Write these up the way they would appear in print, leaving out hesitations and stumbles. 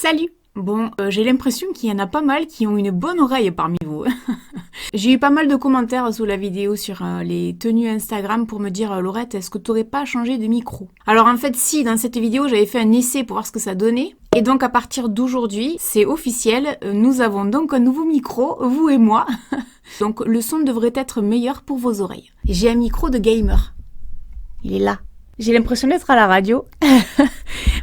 Salut! Bon, j'ai l'impression qu'il y en a pas mal qui ont une bonne oreille parmi vous. J'ai eu pas mal de commentaires sous la vidéo sur les tenues Instagram pour me dire Laurette, est-ce que t'aurais pas changé de micro? Alors en fait si, dans cette vidéo j'avais fait un essai pour voir ce que ça donnait. Et donc à partir d'aujourd'hui, c'est officiel, nous avons donc un nouveau micro, vous et moi. Donc le son devrait être meilleur pour vos oreilles. J'ai un micro de gamer. Il est là. J'ai l'impression d'être à la radio.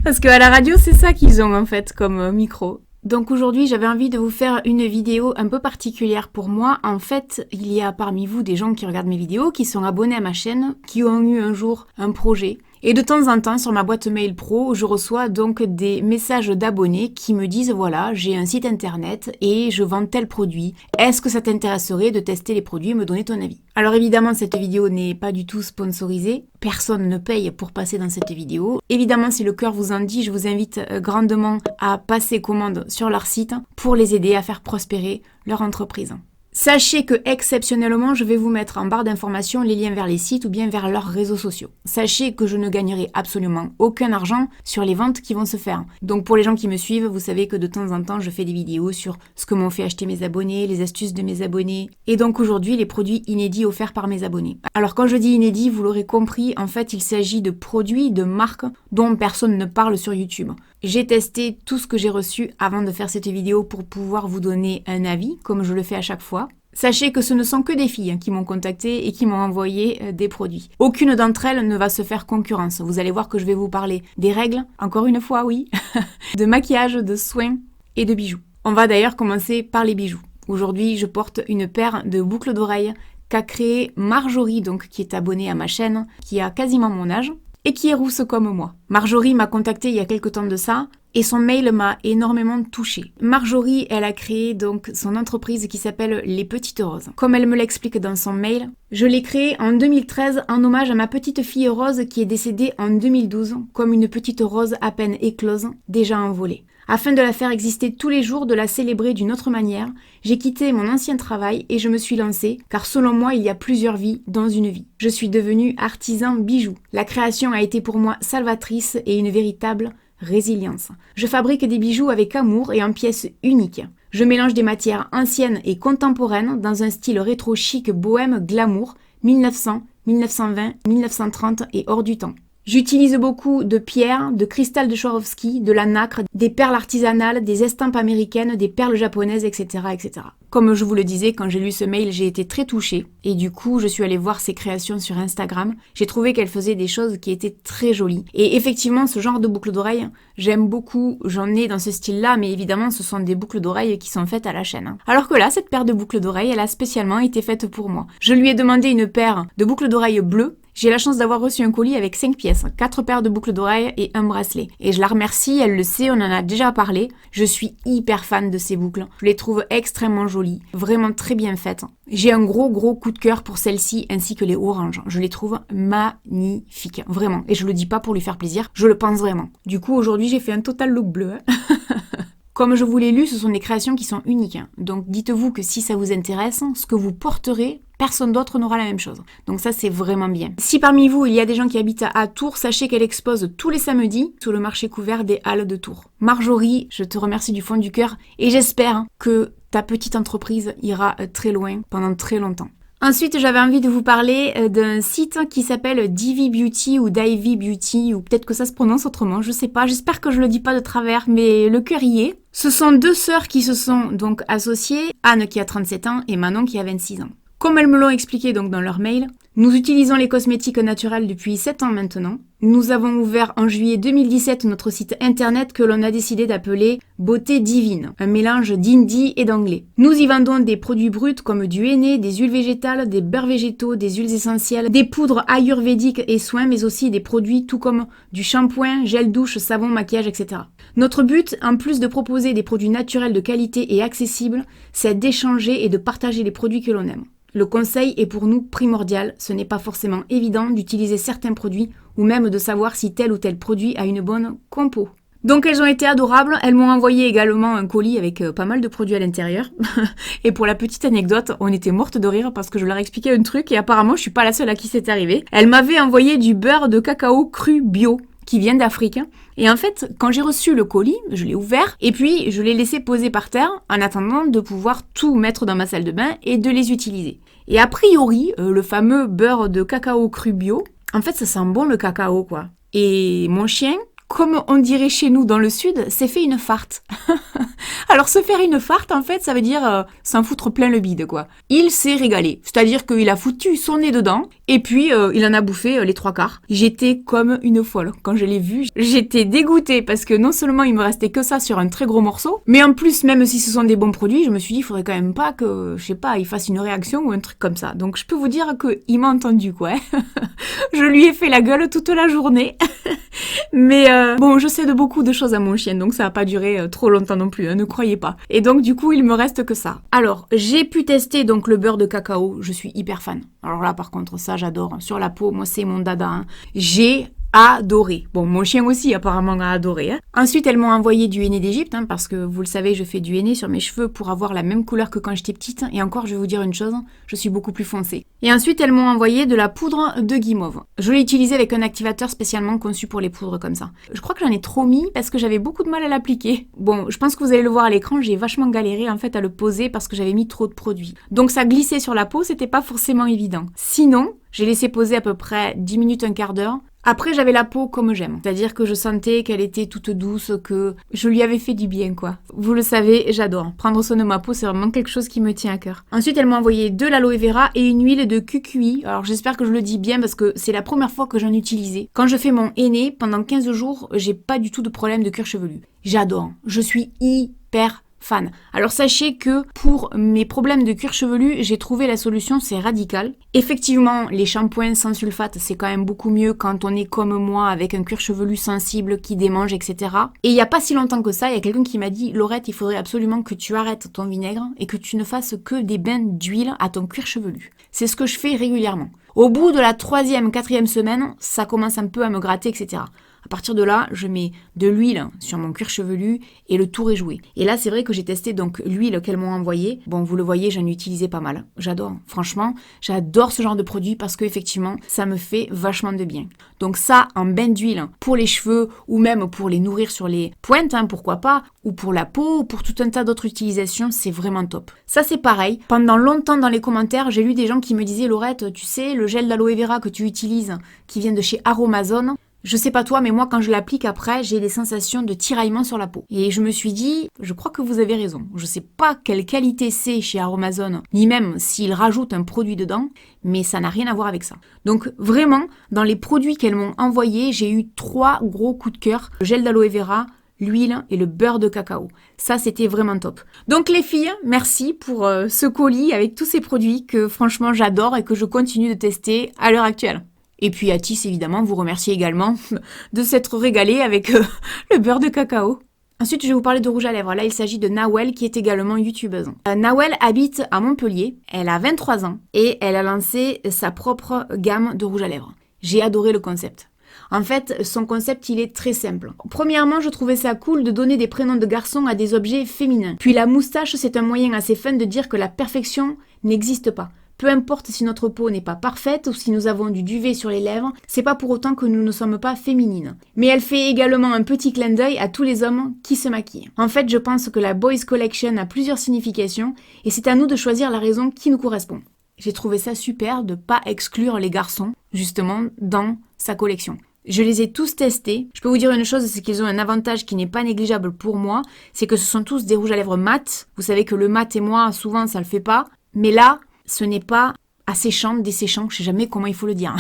Parce qu'à la radio, c'est ça qu'ils ont en fait comme micro. Donc aujourd'hui, j'avais envie de vous faire une vidéo un peu particulière pour moi. En fait, il y a parmi vous des gens qui regardent mes vidéos, qui sont abonnés à ma chaîne, qui ont eu un jour un projet. Et de temps en temps, sur ma boîte mail pro, je reçois donc des messages d'abonnés qui me disent « Voilà, j'ai un site internet et je vends tel produit. Est-ce que ça t'intéresserait de tester les produits et me donner ton avis ?» Alors évidemment, cette vidéo n'est pas du tout sponsorisée. Personne ne paye pour passer dans cette vidéo. Évidemment, si le cœur vous en dit, je vous invite grandement à passer commande sur leur site pour les aider à faire prospérer leur entreprise. Sachez que exceptionnellement, je vais vous mettre en barre d'informations les liens vers les sites ou bien vers leurs réseaux sociaux. Sachez que je ne gagnerai absolument aucun argent sur les ventes qui vont se faire. Donc pour les gens qui me suivent, vous savez que de temps en temps, je fais des vidéos sur ce que m'ont fait acheter mes abonnés, les astuces de mes abonnés. Et donc aujourd'hui, les produits inédits offerts par mes abonnés. Alors quand je dis inédits, vous l'aurez compris, en fait, il s'agit de produits, de marques dont personne ne parle sur YouTube. J'ai testé tout ce que j'ai reçu avant de faire cette vidéo pour pouvoir vous donner un avis, comme je le fais à chaque fois. Sachez que ce ne sont que des filles qui m'ont contacté et qui m'ont envoyé des produits. Aucune d'entre elles ne va se faire concurrence. Vous allez voir que je vais vous parler des règles, encore une fois oui, de maquillage, de soins et de bijoux. On va d'ailleurs commencer par les bijoux. Aujourd'hui, je porte une paire de boucles d'oreilles qu'a créée Marjorie, donc qui est abonnée à ma chaîne, qui a quasiment mon âge et qui est rousse comme moi. Marjorie m'a contactée il y a quelques temps de ça et son mail m'a énormément touchée. Marjorie, elle a créé donc son entreprise qui s'appelle Les Petites Roses. Comme elle me l'explique dans son mail, je l'ai créée en 2013 en hommage à ma petite fille Rose qui est décédée en 2012 comme une petite rose à peine éclose, déjà envolée. Afin de la faire exister tous les jours, de la célébrer d'une autre manière, j'ai quitté mon ancien travail et je me suis lancée, car selon moi, il y a plusieurs vies dans une vie. Je suis devenue artisan bijoux. La création a été pour moi salvatrice et une véritable résilience. Je fabrique des bijoux avec amour et en pièces uniques. Je mélange des matières anciennes et contemporaines dans un style rétro chic bohème glamour, 1900, 1920, 1930 et hors du temps. J'utilise beaucoup de pierres, de cristal de Swarovski, de la nacre, des perles artisanales, des estampes américaines, des perles japonaises, etc., etc. Comme je vous le disais, quand j'ai lu ce mail, j'ai été très touchée. Et du coup, je suis allée voir ses créations sur Instagram. J'ai trouvé qu'elle faisait des choses qui étaient très jolies. Et effectivement, ce genre de boucles d'oreilles, j'aime beaucoup. J'en ai dans ce style-là, mais évidemment, ce sont des boucles d'oreilles qui sont faites à la chaîne. Alors que là, cette paire de boucles d'oreilles, elle a spécialement été faite pour moi. Je lui ai demandé une paire de boucles d'oreilles bleues. J'ai la chance d'avoir reçu un colis avec 5 pièces, 4 paires de boucles d'oreilles et un bracelet. Et je la remercie, elle le sait, on en a déjà parlé. Je suis hyper fan de ces boucles. Je les trouve extrêmement jolies, vraiment très bien faites. J'ai un gros coup de cœur pour celles-ci ainsi que les oranges. Je les trouve magnifiques, vraiment. Et je le dis pas pour lui faire plaisir, je le pense vraiment. Du coup, aujourd'hui, j'ai fait un total look bleu. Comme je vous l'ai lu, ce sont des créations qui sont uniques. Donc dites-vous que si ça vous intéresse, ce que vous porterez, personne d'autre n'aura la même chose. Donc ça, c'est vraiment bien. Si parmi vous, il y a des gens qui habitent à Tours, sachez qu'elle expose tous les samedis sur le marché couvert des Halles de Tours. Marjorie, je te remercie du fond du cœur et j'espère que ta petite entreprise ira très loin pendant très longtemps. Ensuite, j'avais envie de vous parler d'un site qui s'appelle Divi Beauty ou Divy Beauty, ou peut-être que ça se prononce autrement, je sais pas, j'espère que je le dis pas de travers, mais le cœur y est. Ce sont deux sœurs qui se sont donc associées, Anne qui a 37 ans et Manon qui a 26 ans. Comme elles me l'ont expliqué donc dans leur mail, nous utilisons les cosmétiques naturels depuis 7 ans maintenant. Nous avons ouvert en juillet 2017 notre site internet que l'on a décidé d'appeler Beauté Divine, un mélange d'hindi et d'anglais. Nous y vendons des produits bruts comme du henné, des huiles végétales, des beurres végétaux, des huiles essentielles, des poudres ayurvédiques et soins, mais aussi des produits tout comme du shampoing, gel douche, savon, maquillage, etc. Notre but, en plus de proposer des produits naturels de qualité et accessibles, c'est d'échanger et de partager les produits que l'on aime. Le conseil est pour nous primordial, ce n'est pas forcément évident d'utiliser certains produits ou même de savoir si tel ou tel produit a une bonne compo. Donc elles ont été adorables, elles m'ont envoyé également un colis avec pas mal de produits à l'intérieur. Et pour la petite anecdote, on était mortes de rire parce que je leur expliquais un truc et apparemment je suis pas la seule à qui c'est arrivé. Elles m'avaient envoyé du beurre de cacao cru bio, qui vient d'Afrique. Et en fait, quand j'ai reçu le colis, je l'ai ouvert et puis je l'ai laissé poser par terre en attendant de pouvoir tout mettre dans ma salle de bain et de les utiliser. Et a priori, le fameux beurre de cacao cru bio, en fait, ça sent bon le cacao, quoi. Et mon chien, comme on dirait chez nous dans le sud, s'est fait une farte. Alors se faire une farte, en fait, ça veut dire s'en foutre plein le bide, quoi. Il s'est régalé, c'est-à-dire qu'il a foutu son nez dedans, et puis il en a bouffé les 3/4. J'étais comme une folle. Quand je l'ai vu, j'étais dégoûtée, parce que non seulement il me restait que ça sur un très gros morceau, mais en plus, même si ce sont des bons produits, je me suis dit, il faudrait quand même pas que, je sais pas, il fasse une réaction ou un truc comme ça. Donc je peux vous dire qu'il m'a entendu, quoi. Je lui ai fait la gueule toute la journée. Mais bon, je sais de beaucoup de choses à mon chien, donc ça n'a pas duré trop longtemps non plus, hein, ne croyez pas. Et donc du coup, il me reste que ça. Alors, j'ai pu tester donc le beurre de cacao, je suis hyper fan. Alors là, par contre, ça j'adore. Sur la peau, moi c'est mon dada. Hein. J'ai adoré. Bon, mon chien aussi apparemment a adoré. Hein. Ensuite, elles m'ont envoyé du henné d'Égypte, hein, parce que vous le savez, je fais du henné sur mes cheveux pour avoir la même couleur que quand j'étais petite. Et encore, je vais vous dire une chose, je suis beaucoup plus foncée. Et ensuite, elles m'ont envoyé de la poudre de guimauve. Je l'ai utilisée avec un activateur spécialement conçu pour les poudres comme ça. Je crois que j'en ai trop mis parce que j'avais beaucoup de mal à l'appliquer. Bon, je pense que vous allez le voir à l'écran, j'ai vachement galéré en fait à le poser parce que j'avais mis trop de produits. Donc ça glissait sur la peau, c'était pas forcément évident. Sinon, j'ai laissé poser à peu près 10 minutes, un quart d'heure. Après, j'avais la peau comme j'aime. C'est-à-dire que je sentais qu'elle était toute douce, que je lui avais fait du bien, quoi. Vous le savez, j'adore. Prendre soin de ma peau, c'est vraiment quelque chose qui me tient à cœur. Ensuite, elle m'a envoyé de l'aloe vera et une huile de cucuy. Alors, j'espère que je le dis bien parce que c'est la première fois que j'en utilisais. Quand je fais mon henné, pendant 15 jours, j'ai pas du tout de problème de cuir chevelu. J'adore. Je suis hyper fan. Alors sachez que pour mes problèmes de cuir chevelu, j'ai trouvé la solution, c'est radical. Effectivement, les shampoings sans sulfate, c'est quand même beaucoup mieux quand on est comme moi avec un cuir chevelu sensible qui démange, etc. Et il n'y a pas si longtemps que ça, il y a quelqu'un qui m'a dit « Laurette, il faudrait absolument que tu arrêtes ton vinaigre et que tu ne fasses que des bains d'huile à ton cuir chevelu. » C'est ce que je fais régulièrement. Au bout de la 3e, 4e semaine, ça commence un peu à me gratter, etc. À partir de là, je mets de l'huile sur mon cuir chevelu et le tour est joué. Et là, c'est vrai que j'ai testé donc l'huile qu'elles m'ont envoyée. Bon, vous le voyez, j'en ai utilisé pas mal. J'adore. Franchement, j'adore ce genre de produit parce qu'effectivement, ça me fait vachement de bien. Donc ça, en bain d'huile pour les cheveux ou même pour les nourrir sur les pointes, hein, pourquoi pas, ou pour la peau, ou pour tout un tas d'autres utilisations, c'est vraiment top. Ça, c'est pareil. Pendant longtemps dans les commentaires, j'ai lu des gens qui me disaient « Laurette, tu sais, le gel d'aloe vera que tu utilises, qui vient de chez Aromazone, je sais pas toi, mais moi quand je l'applique après, j'ai des sensations de tiraillement sur la peau. » Et je me suis dit, je crois que vous avez raison. Je sais pas quelle qualité c'est chez Aromazone, ni même s'ils rajoutent un produit dedans, mais ça n'a rien à voir avec ça. Donc vraiment, dans les produits qu'elles m'ont envoyés, j'ai eu 3 gros coups de cœur. Le gel d'aloe vera, l'huile et le beurre de cacao. Ça, c'était vraiment top. Donc les filles, merci pour ce colis avec tous ces produits que franchement j'adore et que je continue de tester à l'heure actuelle. Et puis Atis, évidemment, vous remercie également de s'être régalé avec le beurre de cacao. Ensuite, je vais vous parler de rouge à lèvres. Là, il s'agit de Nawel, qui est également youtubeuse. Nawel habite à Montpellier, elle a 23 ans, et elle a lancé sa propre gamme de rouge à lèvres. J'ai adoré le concept. En fait, son concept, il est très simple. Premièrement, je trouvais ça cool de donner des prénoms de garçons à des objets féminins. Puis la moustache, c'est un moyen assez fun de dire que la perfection n'existe pas. Peu importe si notre peau n'est pas parfaite ou si nous avons du duvet sur les lèvres, c'est pas pour autant que nous ne sommes pas féminines. Mais elle fait également un petit clin d'œil à tous les hommes qui se maquillent. En fait, je pense que la Boys Collection a plusieurs significations et c'est à nous de choisir la raison qui nous correspond. J'ai trouvé ça super de pas exclure les garçons, justement, dans sa collection. Je les ai tous testés. Je peux vous dire une chose, c'est qu'ils ont un avantage qui n'est pas négligeable pour moi, c'est que ce sont tous des rouges à lèvres mat. Vous savez que le mat et moi, souvent, ça le fait pas. Mais là, ce n'est pas asséchant, desséchant, je sais jamais comment il faut le dire.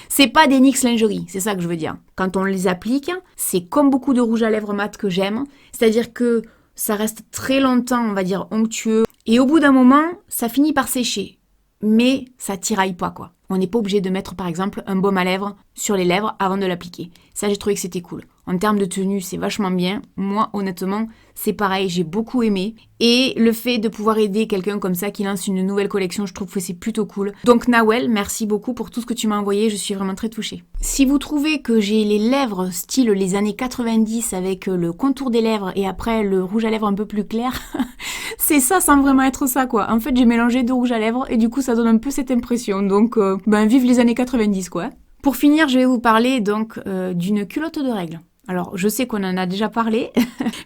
C'est pas des NYX lingerie, c'est ça que je veux dire. Quand on les applique, c'est comme beaucoup de rouge à lèvres mat que j'aime, c'est-à-dire que ça reste très longtemps, on va dire, onctueux, et au bout d'un moment, ça finit par sécher. Mais ça tiraille pas, quoi. On n'est pas obligé de mettre, par exemple, un baume à lèvres sur les lèvres avant de l'appliquer. Ça, j'ai trouvé que c'était cool. En termes de tenue, c'est vachement bien. Moi, honnêtement, c'est pareil, j'ai beaucoup aimé. Et le fait de pouvoir aider quelqu'un comme ça qui lance une nouvelle collection, je trouve que c'est plutôt cool. Donc Nawel, merci beaucoup pour tout ce que tu m'as envoyé, je suis vraiment très touchée. Si vous trouvez que j'ai les lèvres style les années 90 avec le contour des lèvres et après le rouge à lèvres un peu plus clair, c'est ça sans vraiment être ça, quoi. En fait, j'ai mélangé deux rouges à lèvres et du coup, ça donne un peu cette impression. Donc, vive les années 90, quoi. Pour finir, je vais vous parler donc d'une culotte de règles. Alors, je sais qu'on en a déjà parlé,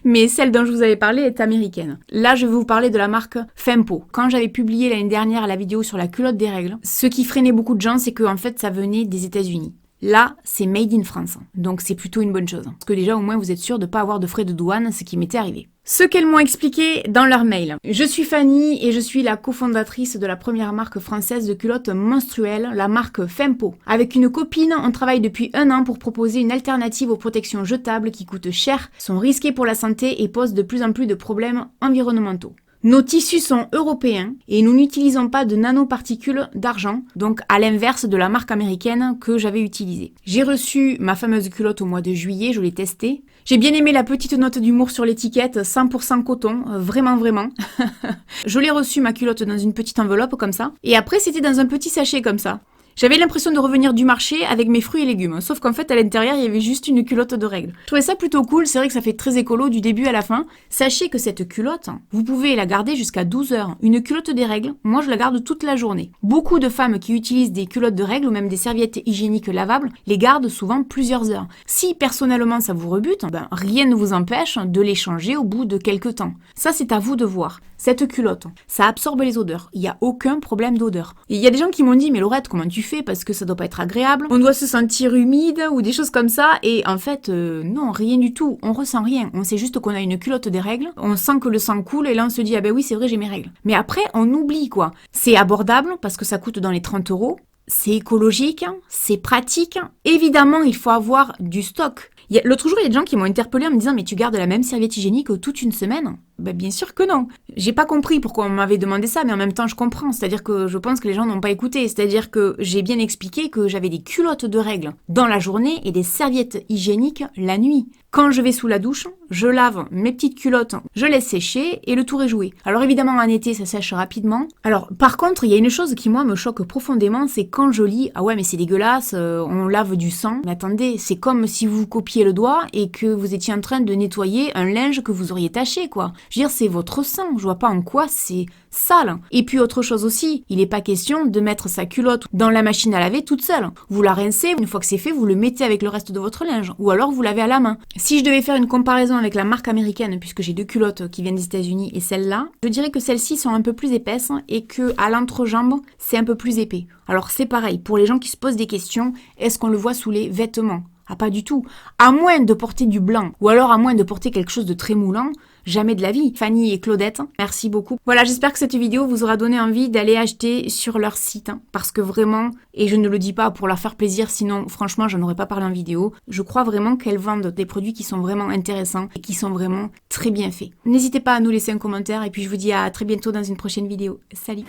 mais celle dont je vous avais parlé est américaine. Là, je vais vous parler de la marque Fempo. Quand j'avais publié l'année dernière la vidéo sur la culotte des règles, ce qui freinait beaucoup de gens, c'est qu'en fait, ça venait des États-Unis. Là, c'est made in France, donc c'est plutôt une bonne chose. Parce que déjà, au moins, vous êtes sûr de ne pas avoir de frais de douane, ce qui m'était arrivé. Ce qu'elles m'ont expliqué dans leur mail. Je suis Fanny et je suis la cofondatrice de la première marque française de culottes menstruelles, la marque Fempo. Avec une copine, on travaille depuis 1 an pour proposer une alternative aux protections jetables qui coûtent cher, sont risquées pour la santé et posent de plus en plus de problèmes environnementaux. Nos tissus sont européens et nous n'utilisons pas de nanoparticules d'argent, donc à l'inverse de la marque américaine que j'avais utilisée. J'ai reçu ma fameuse culotte au mois de juillet, je l'ai testée. J'ai bien aimé la petite note d'humour sur l'étiquette, 100% coton, vraiment. Je l'ai reçue ma culotte dans une petite enveloppe comme ça, et après c'était dans un petit sachet comme ça. J'avais l'impression de revenir du marché avec mes fruits et légumes, sauf qu'en fait à l'intérieur il y avait juste une culotte de règles. Je trouvais ça plutôt cool, c'est vrai que ça fait très écolo du début à la fin. Sachez que cette culotte, vous pouvez la garder jusqu'à 12 heures. Une culotte des règles, moi je la garde toute la journée. Beaucoup de femmes qui utilisent des culottes de règles ou même des serviettes hygiéniques lavables les gardent souvent plusieurs heures. Si personnellement ça vous rebute, rien ne vous empêche de les changer au bout de quelques temps. Ça c'est à vous de voir. Cette culotte, ça absorbe les odeurs, il n'y a aucun problème d'odeur. Il y a des gens qui m'ont dit, mais Laurette, comment tu fais? Parce que ça doit pas être agréable, on doit se sentir humide ou des choses comme ça, et en fait, non, rien du tout, on ressent rien, on sait juste qu'on a une culotte des règles, on sent que le sang coule, et là on se dit, ah ben oui, c'est vrai, j'ai mes règles. Mais après, on oublie quoi. C'est abordable, parce que ça coûte dans les 30 €, c'est écologique, c'est pratique, évidemment, il faut avoir du stock. L'autre jour, il y a des gens qui m'ont interpellé en me disant « Mais tu gardes la même serviette hygiénique toute une semaine ?» Ben bien sûr que non. J'ai pas compris pourquoi on m'avait demandé ça, mais en même temps, je comprends. C'est-à-dire que je pense que les gens n'ont pas écouté. C'est-à-dire que j'ai bien expliqué que j'avais des culottes de règles dans la journée et des serviettes hygiéniques la nuit. Quand je vais sous la douche, je lave mes petites culottes, je laisse sécher et le tour est joué. Alors évidemment, en été, ça sèche rapidement. Alors, par contre, il y a une chose qui, moi, me choque profondément, c'est quand je lis « Ah ouais, mais c'est dégueulasse, on lave du sang. » Mais attendez, c'est comme si vous copiez le doigt et que vous étiez en train de nettoyer un linge que vous auriez taché, quoi. Je veux dire, c'est votre sang, je vois pas en quoi c'est sale. Et puis autre chose aussi, il n'est pas question de mettre sa culotte dans la machine à laver toute seule. Vous la rincez, une fois que c'est fait, vous le mettez avec le reste de votre linge, ou alors vous lavez à la main. Si je devais faire une comparaison avec la marque américaine, puisque j'ai 2 culottes qui viennent des États-Unis et celle-là, je dirais que celles-ci sont un peu plus épaisses et que à l'entrejambe, c'est un peu plus épais. Alors c'est pareil, pour les gens qui se posent des questions, est-ce qu'on le voit sous les vêtements? Ah, pas du tout. À moins de porter du blanc, ou alors à moins de porter quelque chose de très moulant, jamais de la vie. Fanny et Claudette, merci beaucoup. Voilà, j'espère que cette vidéo vous aura donné envie d'aller acheter sur leur site, parce que vraiment, et je ne le dis pas pour leur faire plaisir, sinon franchement j'en aurais pas parlé en vidéo, je crois vraiment qu'elles vendent des produits qui sont vraiment intéressants et qui sont vraiment très bien faits. N'hésitez pas à nous laisser un commentaire et puis je vous dis à très bientôt dans une prochaine vidéo. Salut!